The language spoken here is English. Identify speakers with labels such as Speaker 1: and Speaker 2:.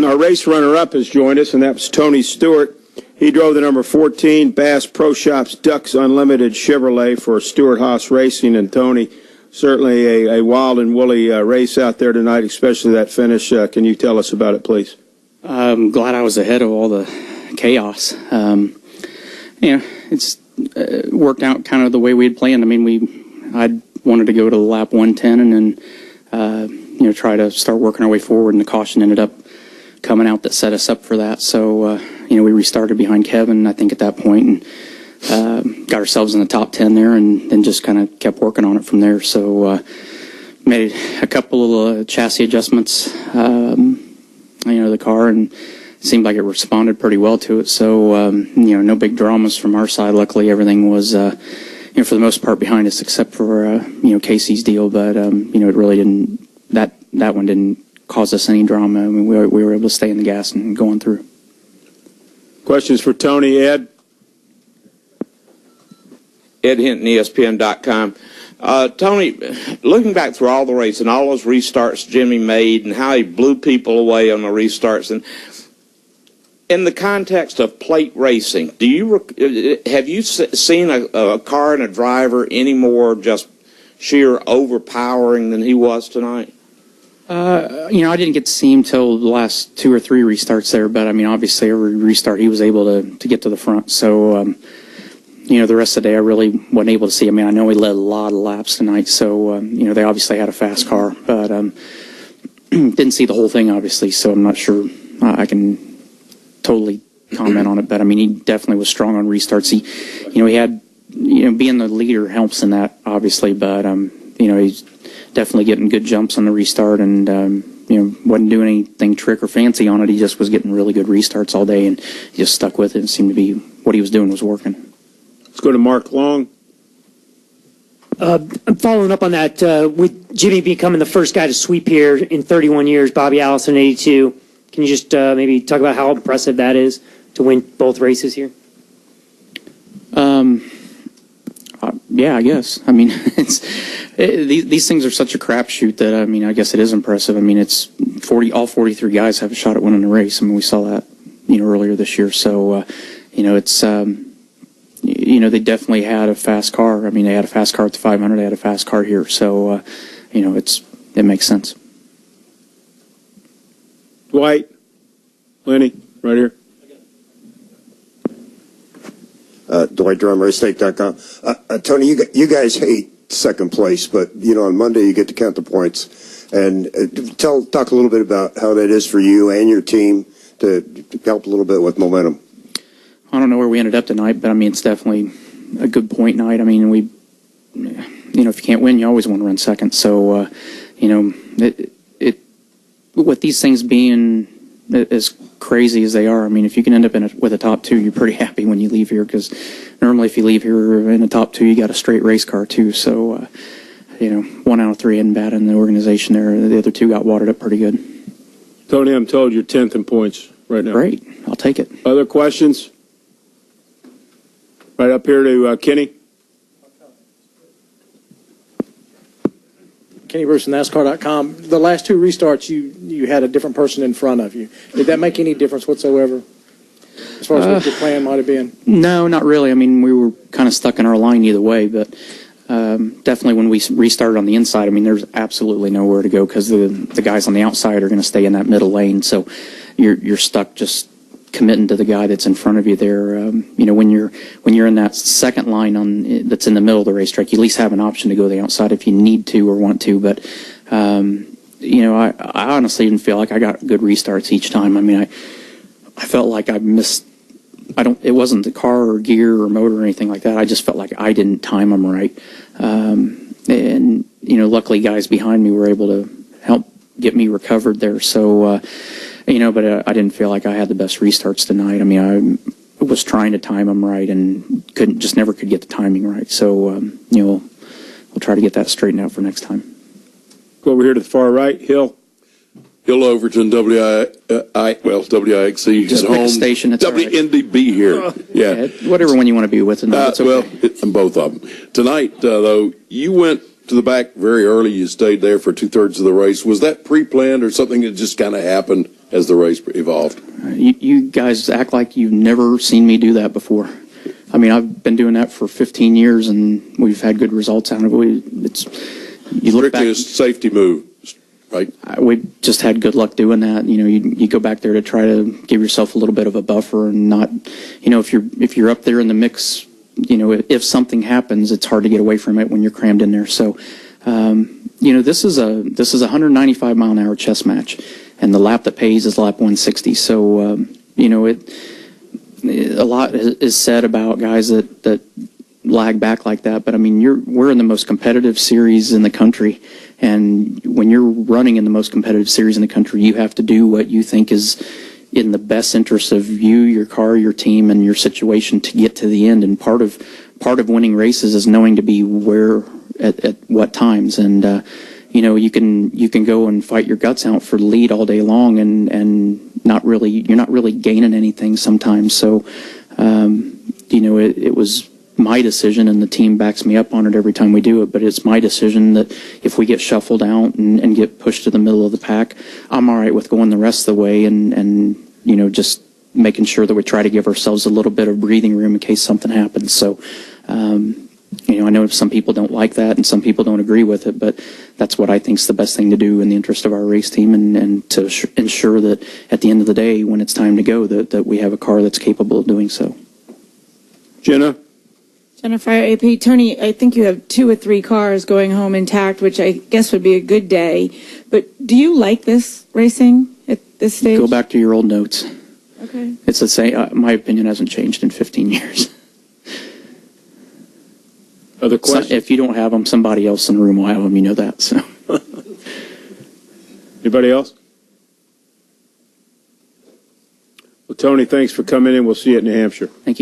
Speaker 1: our race runner-up has joined us, and that was Tony Stewart. He drove the number 14 Bass Pro Shops Ducks Unlimited Chevrolet for Stewart Haas Racing. And Tony, certainly a wild and woolly race out there tonight, especially that finish. Can you tell us about it, please?
Speaker 2: I'm glad I was ahead of all the chaos. It's worked out kind of the way we had planned. I mean, I wanted to go to lap 110 and then, try to start working our way forward, and the caution ended up coming out that set us up for that. So, we restarted behind Kevin, I think, at that point, and got ourselves in the top 10 there, and then just kind of kept working on it from there. So, made a couple of chassis adjustments, the car, and it seemed like it responded pretty well to it. So, no big dramas from our side. Luckily, everything was, for the most part behind us, except for, Casey's deal. But, it really didn't, that one didn't cause us any drama. I mean, we were able to stay in the gas and going through.
Speaker 1: Questions for Tony, Ed?
Speaker 3: Ed Hinton, ESPN.com. Tony, looking back through all the races and all those restarts Jimmy made and how he blew people away on the restarts, and in the context of plate racing, have you seen a car and a driver any more just sheer overpowering than he was tonight?
Speaker 2: I didn't get to see him till the last 2 or 3 restarts there, but I mean, obviously every restart he was able to get to the front. So, the rest of the day I really wasn't able to see. I mean, I know he led a lot of laps tonight, so, they obviously had a fast car, but didn't see the whole thing, obviously, so I'm not sure I can totally comment on it. But, I mean, he definitely was strong on restarts. He had, being the leader helps in that, obviously, but, he's definitely getting good jumps on the restart, and, wasn't doing anything trick or fancy on it. He just was getting really good restarts all day, and he just stuck with it. It seemed to be what he was doing was working.
Speaker 1: Let's go to Mark Long.
Speaker 4: I'm following up on that. With Jimmy becoming the first guy to sweep here in 31 years, Bobby Allison, 82, can you just maybe talk about how impressive that is to win both races here?
Speaker 2: Yeah, I guess. I mean, these things are such a crapshoot that, I mean, I guess it is impressive. I mean, it's all 43 guys have a shot at winning the race. I mean, we saw that, earlier this year. So, it's, they definitely had a fast car. I mean, they had a fast car at the 500. They had a fast car here. So, it makes sense.
Speaker 1: Dwight, Lenny, right here.
Speaker 5: Dwight Drum, racestake.com. Tony, you guys hate second place, but, on Monday you get to count the points. And talk a little bit about how that is for you and your team to help a little bit with momentum.
Speaker 2: I don't know where we ended up tonight, but, I mean, it's definitely a good point night. I mean, if you can't win, you always want to run second. So, with these things being as crazy as they are, I mean, if you can end up with a top 2, you're pretty happy when you leave here, because normally if you leave here in the top 2, you got a straight race car too. So, 1 out of 3 isn't bad in the organization there. The other 2 got watered up pretty good.
Speaker 1: Tony, I'm told you're 10th in points right now.
Speaker 2: Great. I'll take it.
Speaker 1: Other questions? Right up here to Kenny.
Speaker 6: Kenny Bruce from NASCAR.com. The last 2 restarts, you had a different person in front of you. Did that make any difference whatsoever as far as what your plan might have been?
Speaker 2: No, not really. I mean, we were kind of stuck in our line either way, but definitely when we restarted on the inside, I mean, there's absolutely nowhere to go because the guys on the outside are going to stay in that middle lane. So you're stuck just committing to the guy that's in front of you there. When you're in that second line that's in the middle of the racetrack, you at least have an option to go to the outside if you need to or want to. But I honestly didn't feel like I got good restarts each time. I mean, I felt like I missed. It wasn't the car or gear or motor or anything like that. I just felt like I didn't time them right. And luckily guys behind me were able to help get me recovered there. So. But I didn't feel like I had the best restarts tonight. I mean, I was trying to time them right and never could get the timing right. So, we'll try to get that straightened out for next time.
Speaker 1: Go over here to the far right, Hill.
Speaker 7: Hill Overton, WIXC.
Speaker 2: Just pick a station.
Speaker 7: WNDB here.
Speaker 2: Yeah. Whatever one you want to be with. Tonight.
Speaker 7: Well, both of them. Tonight, though, you went to the back very early. You stayed there for 2/3 of the race. Was that pre-planned or something that just kind of happened as the race evolved?
Speaker 2: You guys act like you've never seen me do that before. I mean, I've been doing that for 15 years, and we've had good results out of it. You look
Speaker 7: Strictly
Speaker 2: back,
Speaker 7: a safety move, right?
Speaker 2: we just had good luck doing that. You know, you go back there to try to give yourself a little bit of a buffer, and not, you know, if you're up there in the mix, you know, if something happens, it's hard to get away from it when you're crammed in there. So, you know, this is a 195 mile an hour chess match, and the lap that pays is lap 160. So, you know, a lot is said about guys that lag back like that, but I mean, we're in the most competitive series in the country, and when you're running in the most competitive series in the country, you have to do what you think is in the best interest of you, your car, your team, and your situation to get to the end. And part of winning races is knowing to be where at what times. And you know, you can go and fight your guts out for the lead all day long, and you're not really gaining anything sometimes. So you know, it was my decision, and the team backs me up on it every time we do it, but it's my decision that if we get shuffled out and get pushed to the middle of the pack, I'm all right with going the rest of the way, and you know, just making sure that we try to give ourselves a little bit of breathing room in case something happens. So you know, I know some people don't like that and some people don't agree with it, but that's what I think is the best thing to do in the interest of our race team, and to ensure that at the end of the day, when it's time to go, that we have a car that's capable of doing so.
Speaker 8: Jennifer, AP, Tony, I think you have 2 or 3 cars going home intact, which I guess would be a good day. But do you like this racing at this stage?
Speaker 2: Go back to your old notes.
Speaker 8: Okay.
Speaker 2: It's the same. My opinion hasn't changed in 15 years.
Speaker 1: Other questions?
Speaker 2: If you don't have them, somebody else in the room will have them. You know that. So.
Speaker 1: Anybody else? Well, Tony, thanks for coming in. We'll see you at New Hampshire.
Speaker 2: Thank you.